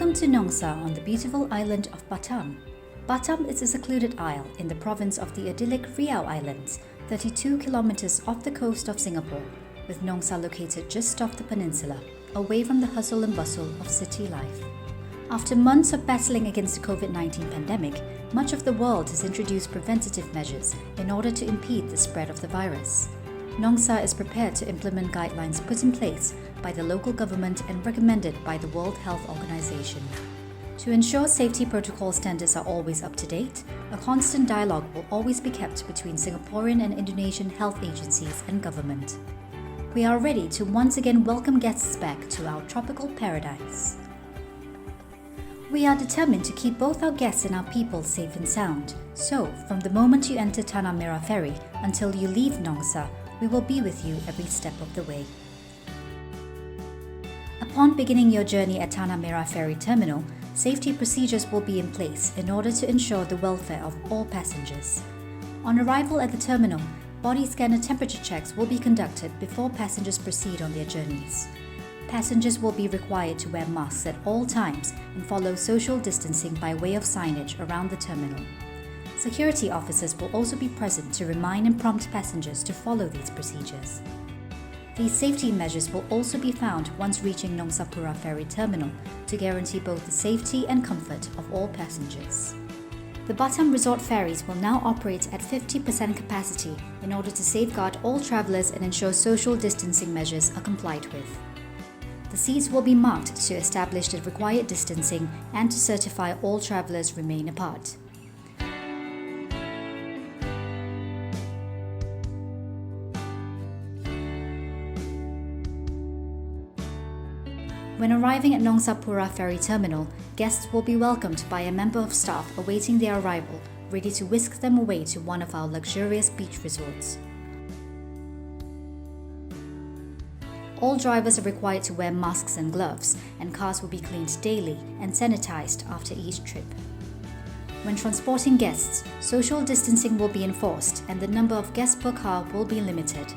Welcome to Nongsa on the beautiful island of Batam. Batam is a secluded isle in the province of the idyllic Riau Islands, 32 kilometers off the coast of Singapore, with Nongsa located just off the peninsula, away from the hustle and bustle of city life. After months of battling against the COVID-19 pandemic, much of the world has introduced preventative measures in order to impede the spread of the virus. Nongsa is prepared to implement guidelines put in place by the local government and recommended by the World Health Organization. To ensure safety protocol standards are always up to date, a constant dialogue will always be kept between Singaporean and Indonesian health agencies and government. We are ready to once again welcome guests back to our tropical paradise. We are determined to keep both our guests and our people safe and sound. So, from the moment you enter Tanah Merah Ferry until you leave Nongsa, we will be with you every step of the way. Upon beginning your journey at Tanah Merah Ferry Terminal, safety procedures will be in place in order to ensure the welfare of all passengers. On arrival at the terminal, body scan and temperature checks will be conducted before passengers proceed on their journeys. Passengers will be required to wear masks at all times and follow social distancing by way of signage around the terminal. Security officers will also be present to remind and prompt passengers to follow these procedures. These safety measures will also be found once reaching Nongsa Ferry Terminal to guarantee both the safety and comfort of all passengers. The Batam Resort ferries will now operate at 50% capacity in order to safeguard all travellers and ensure social distancing measures are complied with. The seats will be marked to establish the required distancing and to certify all travellers remain apart. When arriving at Nongsa Ferry Terminal, guests will be welcomed by a member of staff awaiting their arrival, ready to whisk them away to one of our luxurious beach resorts. All drivers are required to wear masks and gloves, and cars will be cleaned daily and sanitized after each trip. When transporting guests, social distancing will be enforced and the number of guests per car will be limited.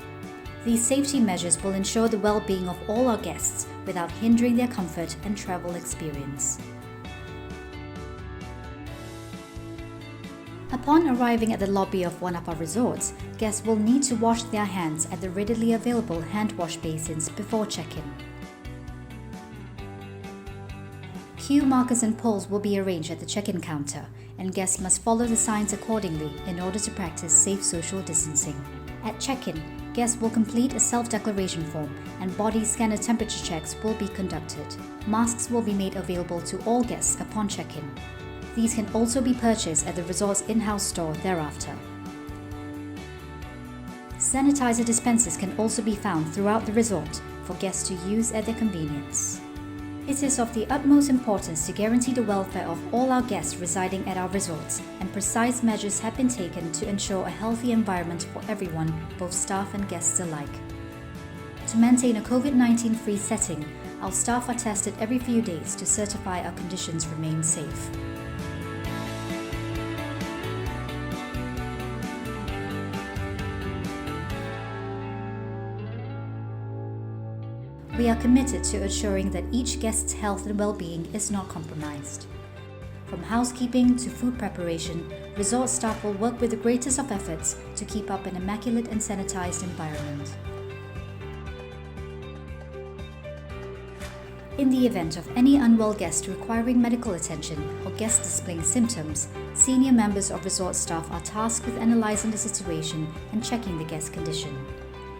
These safety measures will ensure the well-being of all our guests without hindering their comfort and travel experience. Upon arriving at the lobby of one of our resorts, guests will need to wash their hands at the readily available hand wash basins before check-in. Queue markers and poles will be arranged at the check-in counter, and guests must follow the signs accordingly in order to practice safe social distancing. At check-in, guests will complete a self-declaration form and body scanner temperature checks will be conducted. Masks will be made available to all guests upon check-in. These can also be purchased at the resort's in-house store thereafter. Sanitizer dispensers can also be found throughout the resort for guests to use at their convenience. It is of the utmost importance to guarantee the welfare of all our guests residing at our resorts, and precise measures have been taken to ensure a healthy environment for everyone, both staff and guests alike. To maintain a COVID-19 free setting, our staff are tested every few days to certify our conditions remain safe. We are committed to ensuring that each guest's health and well-being is not compromised. From housekeeping to food preparation, resort staff will work with the greatest of efforts to keep up an immaculate and sanitized environment. In the event of any unwell guest requiring medical attention or guest displaying symptoms, senior members of resort staff are tasked with analyzing the situation and checking the guest's condition.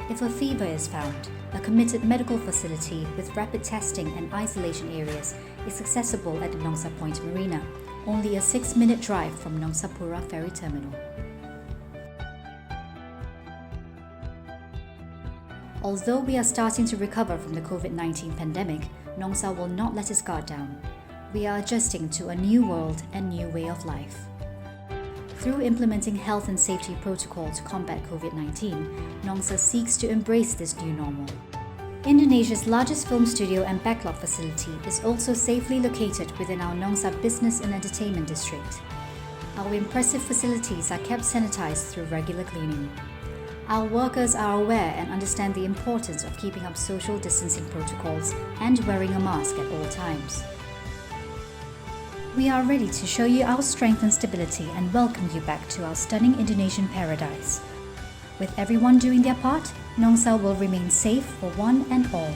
If a fever is found, a committed medical facility with rapid testing and isolation areas is accessible at the Nongsa Point Marina, only a 6-minute drive from Nongsa Ferry Terminal. Although we are starting to recover from the COVID-19 pandemic, Nongsa will not let its guard down. We are adjusting to a new world and new way of life. Through implementing health and safety protocols to combat COVID-19, Nongsa seeks to embrace this new normal. Indonesia's largest film studio and backlot facility is also safely located within our Nongsa Business and Entertainment District. Our impressive facilities are kept sanitized through regular cleaning. Our workers are aware and understand the importance of keeping up social distancing protocols and wearing a mask at all times. We are ready to show you our strength and stability and welcome you back to our stunning Indonesian paradise. With everyone doing their part, Nongsa will remain safe for one and all.